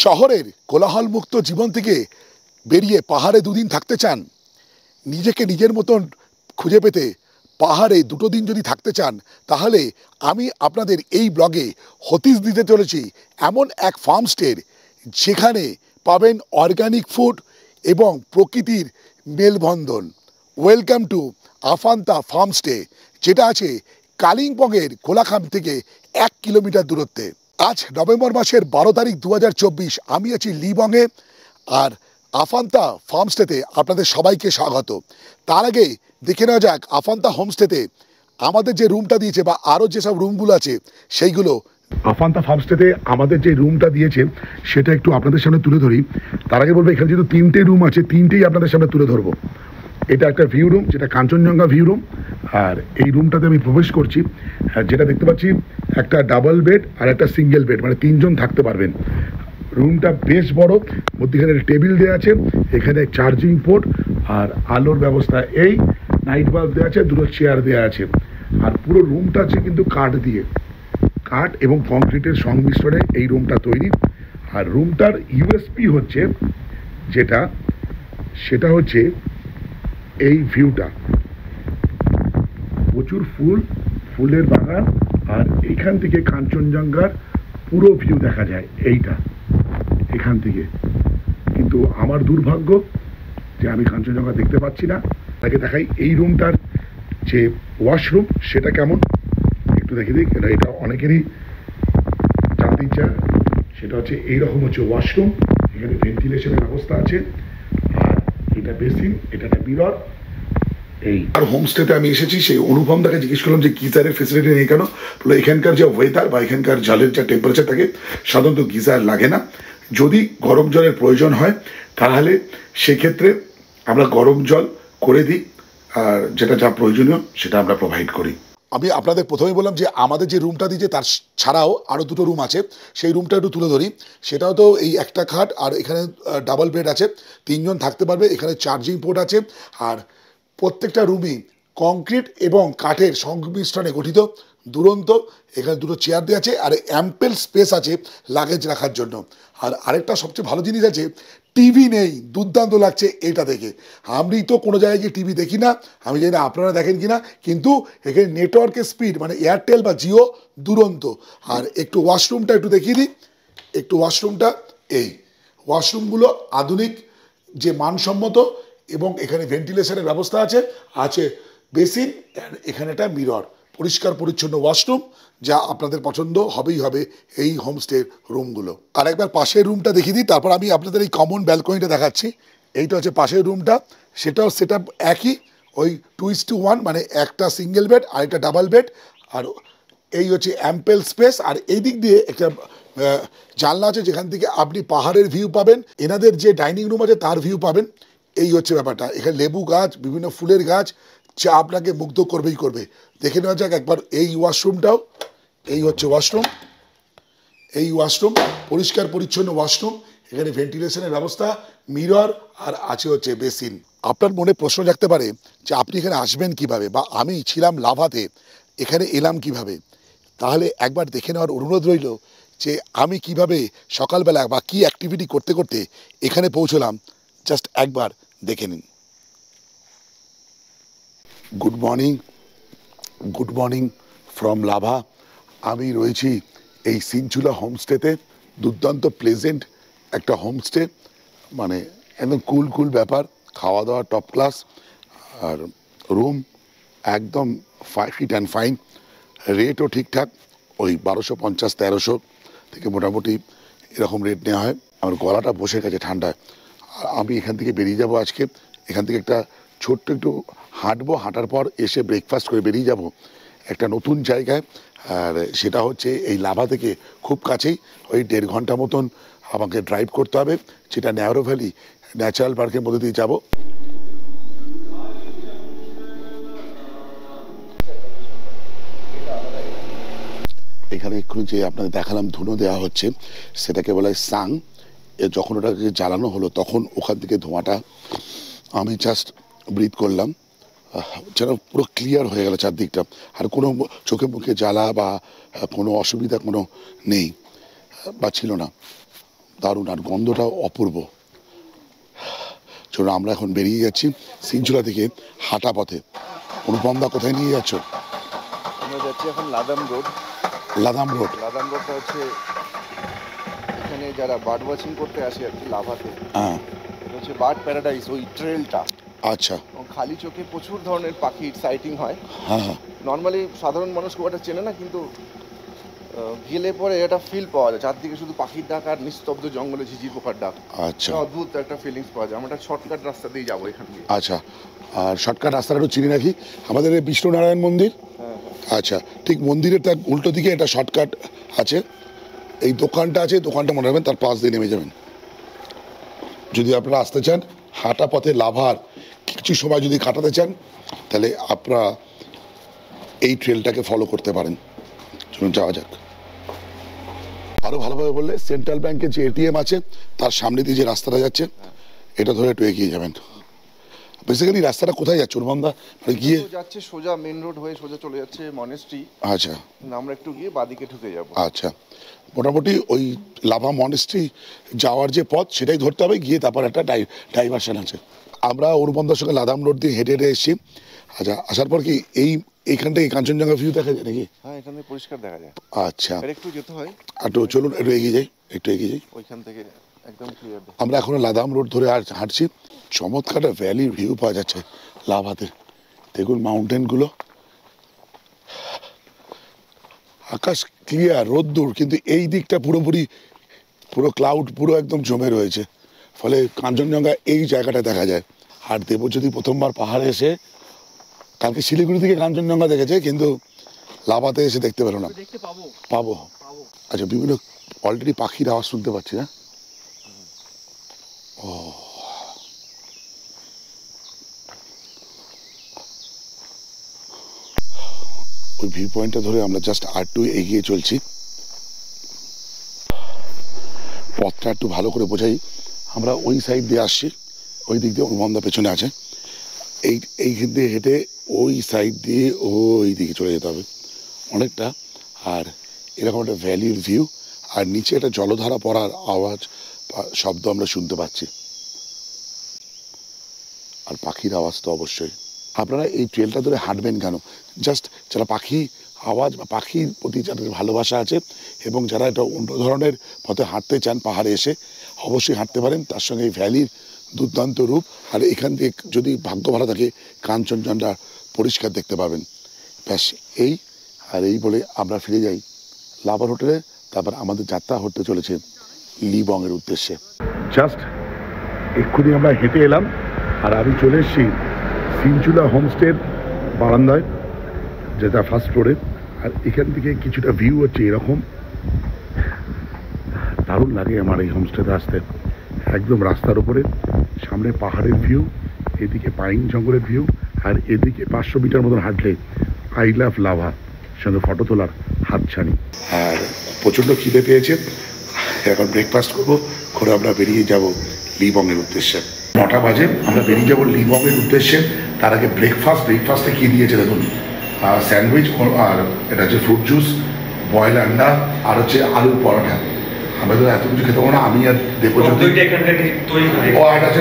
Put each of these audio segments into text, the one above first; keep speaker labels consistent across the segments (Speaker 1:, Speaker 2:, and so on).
Speaker 1: শহরের কোলাহলমুক্ত জীবন থেকে বেরিয়ে পাহাড়ে দুদিন থাকতে চান, নিজেকে নিজের মতন খুঁজে পেতে পাহাড়ে 2 দিন যদি থাকতে চান, তাহলে আমি আপনাদের এই ব্লগে হদিশ দিতে চলেছি এমন এক ফার্মস্টের, যেখানে পাবেন অর্গানিক ফুড এবং প্রকৃতির মেলবন্ধন। ওয়েলকাম টু আফান্তা ফার্মস্টে, যেটা আছে কালিম্পংয়ের কোলাখাম থেকে 1 কিলোমিটার দূরত্বে। আজ নভেম্বর মাসের 12 তারিখ 2024। আমি আছি লিবংয়ে, আর আফান্তা ফার্মস্টেতে আপনাদের সবাইকে স্বাগত। তার আগে দেখে নেওয়া যাক আফান্তা হোমস্টেতে আমাদের যে রুমটা দিয়েছে বা আরও যেসব রুমগুলো আছে সেইগুলো। আফান্তা ফার্মস্টেতে আমাদের যে রুমটা দিয়েছে সেটা একটু আপনাদের সামনে তুলে ধরি। তার আগে বলবো, এখানে যেহেতু 3টে রুম আছে, 3টেই আপনাদের সামনে তুলে ধরবো। এটা একটা ভিউ রুম, যেটা কাঞ্চনজঙ্ঘা ভিউ রুম। আর এই রুমটাতে আমি প্রবেশ করছি, যেটা দেখতে পাচ্ছি একটা ডাবল বেড আর একটা সিঙ্গেল বেড, মানে 3 জন থাকতে পারবেন। রুমটা বেশ বড়, মধ্যখানে টেবিল দেওয়া আছে, এখানে চার্জিং পোর্ট আর আলোর ব্যবস্থা, এই নাইট বাল্ব দেওয়া আছে, 2টো চেয়ার দেওয়া আছে। আর পুরো রুমটা আছে কিন্তু কাঠ দিয়ে, কাঠ এবং কংক্রিটের সংমিশ্রণে এই রুমটা তৈরি। আর রুমটার ইউএসপি হচ্ছে সেটা হচ্ছে এই ভিউটা, প্রচুর ফুলের বাগান, আর এখান থেকে কাঞ্চনজঙ্ঘার পুরো ভিউ দেখা যায় এখান থেকে। কিন্তু আমার দুর্ভাগ্য যে আমি কাঞ্চনজঙ্ঘা দেখতে পাচ্ছি না। তাকে দেখাই এই রুমটার যে ওয়াশরুম সেটা কেমন, একটু দেখে দিই। এটা অনেকেরই জানতে ইচ্ছা। সেটা হচ্ছে এইরকম হচ্ছে ওয়াশরুম, এখানে ভেন্টিলেশনের ব্যবস্থা আছে, আর এটা বেসিন, এটা একটা মিরর। এই আর হোমস্টেতে আমি এসেছি, সেই অনুভব তাকে জিজ্ঞেস করলাম যে গিজারের ফেসিলিটি নেই কেন। বলে এখানকার যে ওয়েদার বা এখানকার জলের যা টেম্পারেচার থাকে, সাধারণত গিজার লাগে না। যদি গরম জলের প্রয়োজন হয় তাহলে সেক্ষেত্রে আমরা গরম জল করে দিই, আর যেটা যা প্রয়োজনীয় সেটা আমরা প্রোভাইড করি। আমি আপনাদের প্রথমেই বললাম যে আমাদের যে রুমটা দিয়েছে তার ছাড়াও আরও 2টো রুম আছে, সেই রুমটা একটু তুলে ধরি। সেটাও তো এই একটা খাট, আর এখানে ডাবল বেড আছে, 3 জন থাকতে পারবে। এখানে চার্জিং পোর্ট আছে, আর প্রত্যেকটা রুমই কংক্রিট এবং কাঠের সংমিশ্রণে গঠিত, দুরন্ত। এখানে 2টো চেয়ার দেওয়া আছে, আর অ্যাম্পেল স্পেস আছে লাগেজ রাখার জন্য। আর আরেকটা সবচেয়ে ভালো জিনিস আছে, টিভি নেই। দুর্দান্ত লাগছে এটা দেখে। আমি তো কোনো জায়গায় গিয়ে টিভি দেখি না, আমি জানি না আপনারা দেখেন কিনা, কিন্তু এখানে নেটওয়ার্কের স্পিড মানে এয়ারটেল বা জিও দুরন্ত। আর একটু ওয়াশরুমটা একটু দেখিয়ে দিই। ওয়াশরুমটা এই ওয়াশরুমগুলো আধুনিক, যে মানসম্মত, এবং এখানে ভেন্টিলেশনের ব্যবস্থা আছে বেসিন, এখানে একটা মিরর। পরিষ্কার পরিচ্ছন্ন ওয়াশরুম, যা আপনাদের পছন্দ হবেই হবে এই হোমস্টের রুমগুলো। আর একবার পাশের রুমটা দেখিয়ে দিই, তারপর আমি আপনাদের এই কমন ব্যালকনিটা দেখাচ্ছি। এইটা হচ্ছে পাশের রুমটা, সেটাও সেটা একই, ওই 2:1, মানে একটা সিঙ্গেল বেড আর একটা ডাবল বেড। আর এই হচ্ছে অ্যাম্পেল স্পেস। আর এই দিক দিয়ে একটা জানলা আছে, যেখান থেকে আপনি পাহাড়ের ভিউ পাবেন, এনাদের যে ডাইনিং রুম আছে তার ভিউ পাবেন। এই হচ্ছে ব্যাপারটা। এখানে লেবু গাছ, বিভিন্ন ফুলের গাছ, যা আপনাকে মুগ্ধ করবেই করবে। দেখে নেওয়া যাক একবার এই ওয়াশরুমটাও। এই হচ্ছে ওয়াশরুম, পরিষ্কার পরিচ্ছন্ন ওয়াশরুম। এখানে ভেন্টিলেশনের ব্যবস্থা, মিরর, আর আছে হচ্ছে বেসিন। আপনার মনে প্রশ্ন জাগতে পারে যে আপনি এখানে আসবেন কিভাবে, বা আমি ছিলাম লাভাতে, এখানে এলাম কিভাবে। তাহলে একবার দেখে নেওয়ার অনুরোধ রইল যে আমি কিভাবে সকালবেলা বা কি অ্যাক্টিভিটি করতে করতে এখানে পৌঁছলাম। জাস্ট একবার দেখে নিন। Good morning from lava. আমি রয়েছি এই সিনচুলা হোমস্টেতে। দুর্দান্ত প্লেজেন্ট একটা হোমস্টে, মানে একদম কুল ব্যাপার। খাওয়া দাওয়া টপ ক্লাস, আর রুম একদম ফিট অ্যান্ড ফাইন। রেটও ঠিকঠাক, ওই 1250-1300 থেকে মোটামুটি এরকম রেট নেওয়া হয়। আমার গলাটা বসে গেছে ঠান্ডায়। আর আমি এখান থেকে বেরিয়ে যাব আজকে। এখান থেকে একটা ছোট্ট একটু হাঁটবো, হাঁটার পর এসে ব্রেকফাস্ট করে বেরিয়ে যাব একটা নতুন জায়গায়। আর সেটা হচ্ছে এই লাভা থেকে খুব কাছেই, ওই 1.5 ঘন্টা মতন আমাকে ড্রাইভ করতে হবে, যেটা ন্যারো ভ্যালি ন্যাচারাল পার্কের মধ্যে দিয়ে যাব। এখানে এক্ষুনি যে আপনাদের দেখালাম ধুনো দেওয়া হচ্ছে, সেটাকে বলা হয় সাং। যখন ওটাকে জ্বালানো হলো তখন ওখান থেকে ধোঁয়াটা আমি জাস্ট ব্রিথ করলাম, যেন পুরো ক্লিয়ার হয়ে গেল চারদিকটা। আর কোনো চোখে মুখে জ্বালা বা কোনো অসুবিধা কোনো নেই বা ছিল না। দারুণ, আর গন্ধটাও অপূর্ব। চলুন আমরা এখন বেরিয়ে যাচ্ছি সিনচুলা থেকে হাঁটা পথে। অনুপমদা কোথায় নিয়ে যাচ্ছ?
Speaker 2: আমরা যাচ্ছি এখন লাদাম রোড।
Speaker 1: লাদাম রোড
Speaker 2: লাদাম রোডটা হচ্ছে এখানে যারা বার্ড ওয়াচিং করতে আসে আর কি লাভাতে,
Speaker 1: হ্যাঁ
Speaker 2: এটা হচ্ছে বার্ড প্যারাডাইস ওই ট্রেলটা।
Speaker 1: আচ্ছা
Speaker 2: এবং খালি চোখে প্রচুর ধরনের পাখির সাইটিং হয়।
Speaker 1: হ্যাঁ হ্যাঁ
Speaker 2: নর্মালি সাধারণ মানুষ খুব একটা চেনে না, কিন্তু গেলে পরে এটা ফিল পাওয়া যায়, চারদিকে শুধু পাখির ডাক আর নিস্তব্ধ জঙ্গলে ঝিঝির পোকার ডাক।
Speaker 1: আচ্ছা
Speaker 2: অদ্ভুত একটা ফিলিংস পাওয়া যায়। আমরা একটা শর্টকাট রাস্তা দিয়ে যাবো এখান দিয়ে।
Speaker 1: আচ্ছা, আর শর্টকাট রাস্তাটা একটু চিনি রাখি, আমাদের এই বিষ্ণুনারায়ণ মন্দির।
Speaker 2: হ্যাঁ
Speaker 1: আচ্ছা, ঠিক মন্দিরের তার উল্টো দিকে একটা শর্টকাট আছে, এই দোকানটা আছে, দোকানটা মনে রাখবেন, তার পাশ দিয়ে নেমে যাবেন। যদি আপনারা আসতে চান হাঁটা পথে লাভার কিছু সময় যদি কাটাতে চান, তাহলে আপনারা এই ট্রেলটাকে ফলো করতে পারেন। চলুন যাওয়া যাক। আরও ভালোভাবে বললে সেন্ট্রাল ব্যাংকের যে এটিএম আছে তার সামনে দিয়ে যে রাস্তাটা যাচ্ছে, এটা ধরে একটু এগিয়ে যাবেন। বেসিক্যালি রাস্তাটা কোথায় যাচ্ছে অনুপমদা? মানে গিয়ে
Speaker 2: যাচ্ছে সোজা মেন রোড হয়ে সোজা চলে যাচ্ছে মনেস্ট্রি।
Speaker 1: আচ্ছা
Speaker 2: আমরা একটু গিয়ে বাদিকে ঢুকে যাব।
Speaker 1: আচ্ছা, মোটামুটি ওই লাভা মনেস্ট্রি যাওয়ার যে পথ সেটাই ধরতে হবে, গিয়ে তারপর একটা ডাইভারশন আছে। আমরা অনুপমদার সঙ্গে লাদাম রোড দিয়ে হেঁটে হেঁটে এসেছি। আচ্ছা, আসার পর কি এইখান থেকে কাঞ্চনজঙ্ঘা ভিউ দেখা যায় নাকি?
Speaker 2: হ্যাঁ, এখান থেকে পরিষ্কার দেখা যায়।
Speaker 1: আচ্ছা,
Speaker 2: আর একটু যেতে হয়,
Speaker 1: একটু চলুন একটু এগিয়ে যাই, একটু এগিয়ে যাই।
Speaker 2: ওইখান থেকে একদম ক্লিয়ার।
Speaker 1: আমরা এখনো লাদাম রোড ধরে হাঁটছি। চমৎকার ভ্যালির ভিউ পাওয়া যাচ্ছে লাভাতে। দেখুন মাউন্টেনগুলো, আকাশ ক্লিয়ার, রোদ্দুর, কিন্তু এই দিকটা পুরো ক্লাউড, পুরো একদম জমে রয়েছে, ফলে কাঞ্চনজঙ্ঘা এই জায়গাটা দেখা যায়। আর দেবজ্যোতি প্রথমবার পাহাড়ে এসে কালকে শিলিগুড়ি থেকে কাঞ্চনজঙ্ঘা দেখেছে, কিন্তু লাভাতে এসে দেখতে পেলো না। পাবো। আচ্ছা, বিভিন্ন অলরেডি পাখির আওয়াজ শুনতে পাচ্ছি না? ও, ওই ভিউ পয়েন্টটা ধরে আমরা জাস্ট একটু এগিয়ে চলছি। পথটা একটু ভালো করে বোঝাই, আমরা ওই সাইড দিয়ে আসছি, ওই দিক দিয়ে অনুপমদা পেছনে আছে। এইখান দিয়ে হেঁটে ওই সাইড দিয়ে ওই দিকে চলে যেতে হবে অনেকটা। আর এরকম একটা ভ্যালির ভিউ, আর নিচে একটা জলধারা পড়ার আওয়াজ শব্দ আমরা শুনতে পাচ্ছি, আর পাখির আওয়াজ তো অবশ্যই। আপনারা এই ট্রেলটা ধরে হাঁটবেন কেন? জাস্ট যারা পাখি আওয়াজ বা পাখির প্রতি যাদের ভালোবাসা আছে, এবং যারা একটা অন্য ধরনের পথে হাঁটতে চান পাহাড়ে এসে, অবশ্যই হাঁটতে পারেন। তার সঙ্গে এই ভ্যালির দুর্দান্ত রূপ, আর এখান থেকে যদি ভাগ্য ভালো থাকে কাঞ্চনজঙ্ঘা পরিষ্কার দেখতে পাবেন। ব্যাস এই বলে আমরা ফিরে যাই লাভার হোটেলে। তারপর আমাদের যাত্রা হতে চলেছে লিবংয়ের উদ্দেশ্যে। জাস্ট এক্ষুনি আমরা হেঁটে এলাম, আর আমি চলে এসেছি সিনচুলা হোমস্টের বারান্দায়, যেটা ফার্স্ট ফ্লোরে। আর এখান থেকে কিছুটা ভিউ হচ্ছে এরকম, দারুণ লাগে আমার এই হোমস্টেতে আসতে। একদম রাস্তার উপরে, সামনে পাহাড়ের ভিউ, এদিকে পাইন জঙ্গলের ভিউ, আর এদিকে 500 মিটার মতন হাঁটলে আই লাভ লাভা সঙ্গে ফটো তোলার হাতছানি। আর প্রচণ্ড খিদে পেয়েছে, এখন ব্রেকফাস্ট করবো, করে আমরা বেরিয়ে যাব লিবংয়ের উদ্দেশ্যে। 9টা বাজে, আমরা বেরিয়ে যাবো লিবংয়ের উদ্দেশ্যে। তার আগে ব্রেকফাস্টে কী দিয়েছে দেখুন, স্যান্ডউইচ, আর এটা হচ্ছে ফ্রুট জুস, বয়েল আন্ডা, আর হচ্ছে আলুর পরোটা। আমরা তো এত কিছু খেতে পারবো না, আমি আর দেবজ্যোতি। ও আর আছে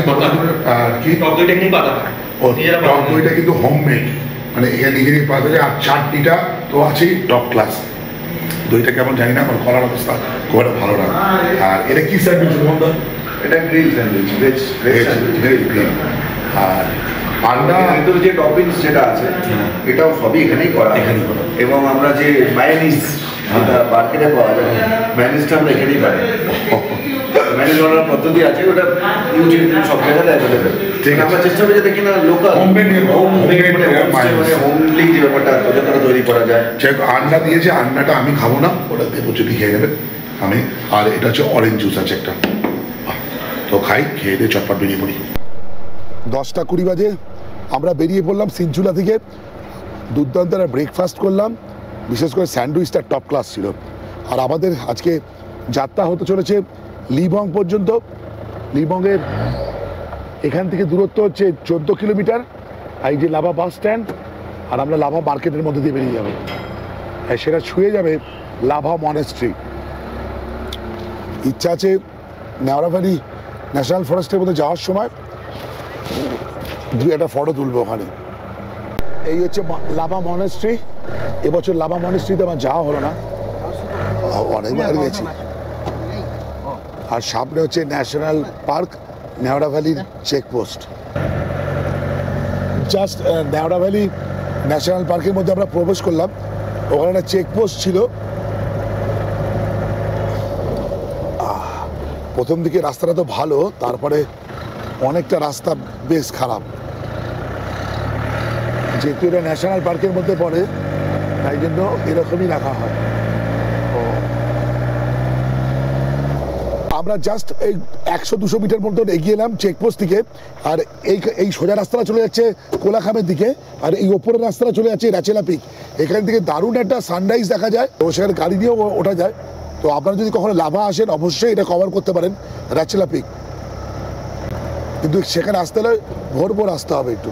Speaker 1: কি টক দইটা কিন্তু হোমমেড, মানে এখানে নিজেরই পাওয়া যায়। আর চাটনিটা তো আছেই টপ ক্লাস। দইটা কেমন জানি না, আমার করার অবস্থা খুব একটা ভালো না। আর এটা কি স্যান্ডউইচ বন্ধু?
Speaker 2: এটা গ্রিল স্যান্ডউইচ, ভেজ
Speaker 1: গ্রিল। আর আন্ডা
Speaker 2: ভিতরে যে টপিংস যেটা আছে এটাও সবই এখানেই করা, এবং আমরা যে মায়োনিজ যেটা মার্কেটে পাওয়া যায়, মায়োনিজটা আমরা এখানেই পাই। মায়োনিজ বানানোর পদ্ধতি আছে, ওটা ইউটিউব সব জায়গাতে অ্যাভেলেবেল। ঠিক আমরা চেষ্টা করি যাতে কিনা লোকাল হোমলি যে ব্যাপারটা যতটা তৈরি করা যায়।
Speaker 1: আন্ডা দিয়েছে, আন্ডাটা আমি খাবো না, ওটা দেবজ্যোতি খেয়ে নেবে। আমি আর এটা হচ্ছে অরেঞ্জ জুস আছে একটা, তো খাই, খেয়ে দিয়ে চটপট বেরিয়ে পড়ি। 10টা 20 বাজে আমরা বেরিয়ে পড়লাম সিনচুলা থেকে। দুর্দান্ত একটা ব্রেকফাস্ট করলাম, বিশেষ করে স্যান্ডউইচটা টপ ক্লাস ছিল। আর আমাদের আজকে যাত্রা হতে চলেছে লিবং পর্যন্ত। লিবংয়ের এখান থেকে দূরত্ব হচ্ছে 14 কিলোমিটার। এই যে লাভা বাস স্ট্যান্ড, আর আমরা লাভা মার্কেটের মধ্যে দিয়ে বেরিয়ে যাবো, সেটা ছুঁয়ে যাবে লাভা মনেস্ট্রি। ইচ্ছা আছে নেওড়া ভ্যালি ন্যাশনাল ফরেস্টের মধ্যে যাওয়ার সময় একটা ফটো তুলবো ওখানে। এই হচ্ছে লাভা মনেস্ট্রি। এবছর লাভা মনেস্ট্রিতে আমার যাওয়া হলো না, অনেকবার গেছি। আর সামনে হচ্ছে ন্যাশনাল পার্ক, নেওড়া ভ্যালির checkpost. Just Neora valley national পার্কের মধ্যে আমরা প্রবেশ করলাম, ওখানে একটা চেকপোস্ট ছিল। প্রথম দিকে রাস্তাটা তো ভালো, তারপরে অনেকটা রাস্তা বেশ খারাপ। যেহেতু এটা ন্যাশনাল পার্কের মধ্যে পড়ে, তাই জন্য এরকমই রাখা হয়। আমরা জাস্ট এই 100-200 মিটার মতন এগিয়ে এলাম চেকপোস্ট থেকে। আর এই সোজা রাস্তাটা চলে যাচ্ছে কোলাখামের দিকে, আর এই ওপরের রাস্তাটা চলে যাচ্ছে রাচেলা পিক। এখান থেকে দারুণ একটা সানরাইজ দেখা যায়, তো সেখানে গাড়ি দিয়েও ওঠা যায়। তো আপনারা যদি কখনো লাভা আসেন, অবশ্যই এটা কভার করতে পারেন, রাচেলা পিক। কিন্তু সেখানে আসতে হলে ভোর ভোর আসতে হবে একটু।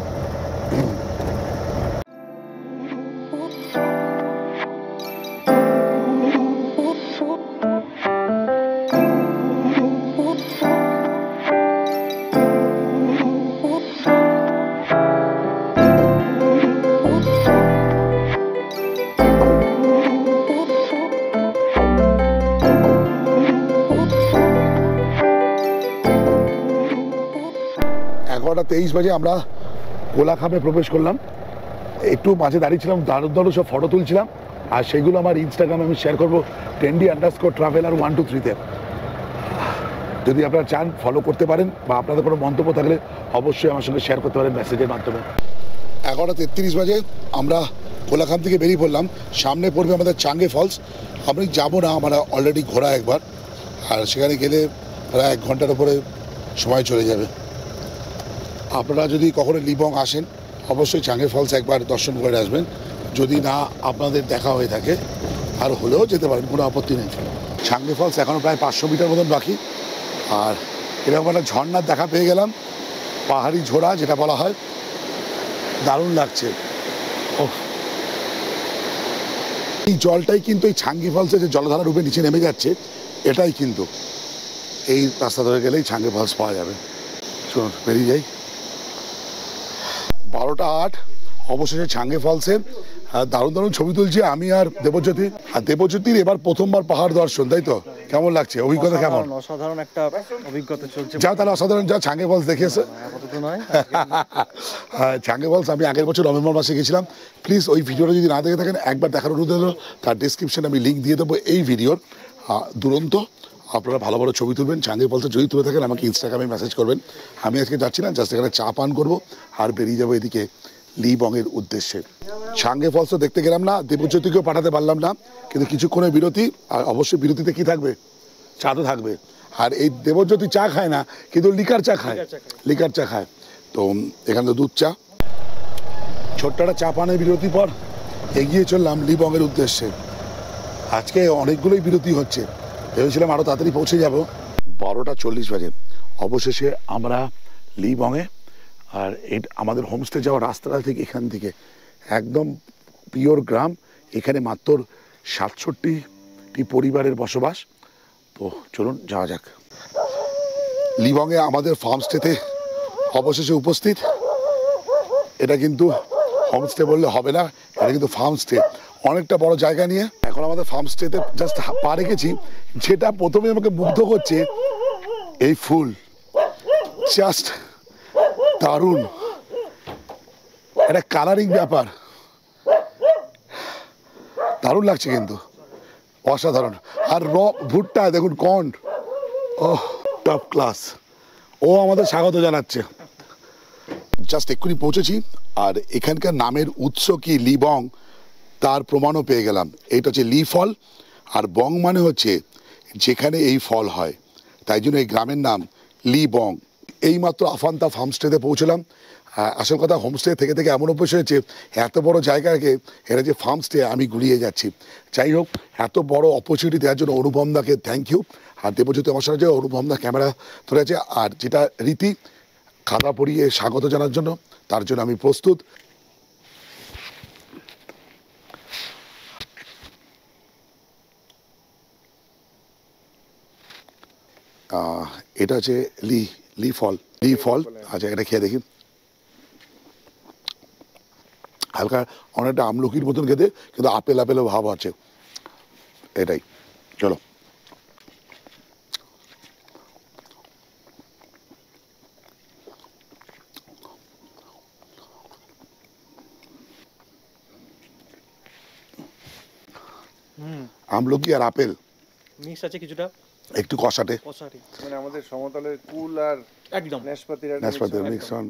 Speaker 1: এগারোটা 23 বাজে আমরা কোলাখামে প্রবেশ করলাম। একটু মাঝে দাঁড়িয়েছিলাম, দারুণ সব ফটো তুলছিলাম, আর সেগুলো আমার ইনস্টাগ্রামে আমি শেয়ার করবো, trendy_traveler 123-তে। যদি আপনারা চান ফলো করতে পারেন, বা আপনাদের কোনো মন্তব্য থাকলে অবশ্যই আমার সঙ্গে শেয়ার করতে পারেন মেসেজের মাধ্যমে। 11:33 বাজে আমরা কোলাখাম থেকে বেরিয়ে পড়লাম। সামনে পড়বে আমাদের চাঙ্গে ফলস। আমি যাবো না, আমরা অলরেডি ঘোরা একবার, আর সেখানে গেলে প্রায় 1 ঘন্টার উপরে সময় চলে যাবে। আপনারা যদি কখনো লিবং আসেন, অবশ্যই চাঙ্গে ফলস একবার দর্শন করে আসবেন। যদি না আপনাদের দেখা হয়ে থাকে, আর হলেও যেতে পারেন, কোনো আপত্তি নেই। চাঙ্গে ফলস এখনও প্রায় 500 মিটার মতন বাকি। আর এরকম একটা ঝর্ণার দেখা পেয়ে গেলাম, পাহাড়ি ঝোড়া যেটা বলা হয়, দারুণ লাগছে। এই জলটাই কিন্তু এই ছাঙ্গি ফলসে যে জলধারা রূপে নিচে নেমে যাচ্ছে, এটাই কিন্তু এই রাস্তা ধরে গেলেই ছাঙ্গি ফলস পাওয়া যাবে। চলুন বেরিয়ে যাই। 12:08 অবশেষে ছাঙ্গে ফলসে দারুণ ছবি তুলছি আমি আর দেবজ্যোতি। আর দেবজ্যোতির এবার প্রথমবার পাহাড় দর্শন, তাই তো? কেমন লাগছে, অভিজ্ঞতা কেমন?
Speaker 3: অসাধারণ একটা অভিজ্ঞতা চলছে।
Speaker 1: যা তাহলে অসাধারণ, যা ছাঙ্গে ফলস দেখিয়েছে। ছাঙ্গে ফলস আমি আগের বছর নভেম্বর মাসে গেছিলাম। প্লিজ ওই ভিডিওটা যদি না দেখে থাকেন, একবার দেখার অনুরোধ হলো। তার ডিসক্রিপশনে আমি লিঙ্ক দিয়ে দেবো এই ভিডিওর। দুরন্ত আপনারা ভালো ভালো ছবি তুলবেন। চাঙ্গে ফলসে যদি তুলে থাকেন আমাকে ইনস্টাগ্রামে মেসেজ করবেন। আমি আজকে যাচ্ছি না, জাস্ট এখানে চা পান করবো আর বেরিয়ে যাবো এদিকে লিবংয়ের উদ্দেশ্যে। চাঙ্গে ফলসও দেখতে গেলাম না, দেবজ্যোতিকেও পাঠাতে পারলাম না, কিন্তু কিছুক্ষণের বিরতি। আর অবশ্যই বিরতিতে কি থাকবে? চা তো থাকবে। আর এই দেবজ্যোতি চা খায় না, কিন্তু লিকার চা খায়, লিকার চা খায়। তো এখানে তো দুধ চা। ছোট্ট একটা চা পানের বিরতির পর এগিয়ে চললাম লিবংয়ের উদ্দেশ্যে। আজকে অনেকগুলোই বিরতি হচ্ছে, ভেবেছিলাম আরও তাড়াতাড়ি পৌঁছে যাব। 12:40 বাজে অবশেষে আমরা লিবংয়ে। আর আমাদের হোমস্টে যাওয়ার রাস্তাটা থেকে এখান থেকে একদম পিওর গ্রাম। এখানে মাত্র 67টি পরিবারের বসবাস। তো চলুন যাওয়া যাক। লিবংয়ে আমাদের ফার্মস্টেতে অবশেষে উপস্থিত। এটা কিন্তু হোমস্টে বললে হবে না, এটা কিন্তু ফার্মস্টে, অনেকটা বড় জায়গা নিয়ে। এখন আমাদের ফার্মস্টেতে জাস্ট পা রেখেছি। যেটা প্রথমে আমাকে মুগ্ধ করছে, এই ফুল, জাস্ট দারুণ একটা কালারিং ব্যাপার, দারুণ লাগছে কিন্তু, অসাধারণ। আর ভুট্টা দেখুন, কর্ন, ও টপ ক্লাস। ও আমাদের স্বাগত জানাচ্ছে। জাস্ট এক্ষুনি পৌঁছেছি। আর এখানকার নামের উৎস কি লিবং, তার প্রমাণও পেয়ে গেলাম। এইটা হচ্ছে লি ফল, আর বং মানে হচ্ছে যেখানে এই ফল হয়, তাই জন্য এই গ্রামের নাম লিবং। এইমাত্র আফান্তা ফার্মস্টেতে পৌঁছলাম। আসল কথা, হোমস্টে থেকে থেকে এমন অভ্যেস হয়েছে, এত বড় জায়গাকে এটা যে ফার্মস্টে আমি গুলিয়ে যাচ্ছি। যাই হোক, এত বড় অপরচুনিটি দেওয়ার জন্য অনুপমদাকে থ্যাংক ইউ। আর দেবজ্যোতি আমার সাথে অনুপমদা ক্যামেরা ধরে আছে। আর যেটা রীতি, খাতা পরিয়ে স্বাগত জানার জন্য, তার জন্য আমি প্রস্তুত। এটা হচ্ছে লি ফল। আচ্ছা, এটা খেয়ে দেখি। হালকা অনেকটা আমলকির মতন খেতে, কিন্তু আপেলও ভাব আছে। এটাই, চলো। আমলকি আর আপেল
Speaker 3: মিক্স আছে কিছুটা,
Speaker 1: একটু কষাটে,
Speaker 4: মানে আমাদের সমতলের কুল আর
Speaker 3: একদম
Speaker 4: নাশপাতির
Speaker 1: মিক্সন।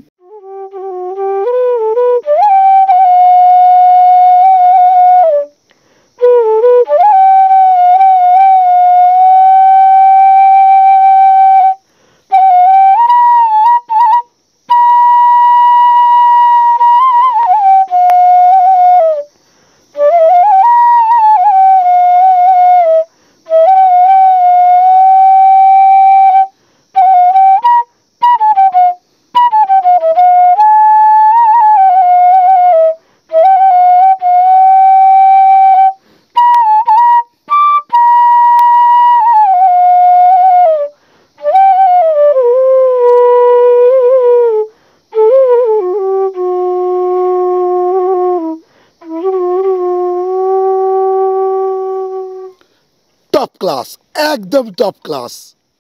Speaker 1: টপ ক্লাস, একদম top class.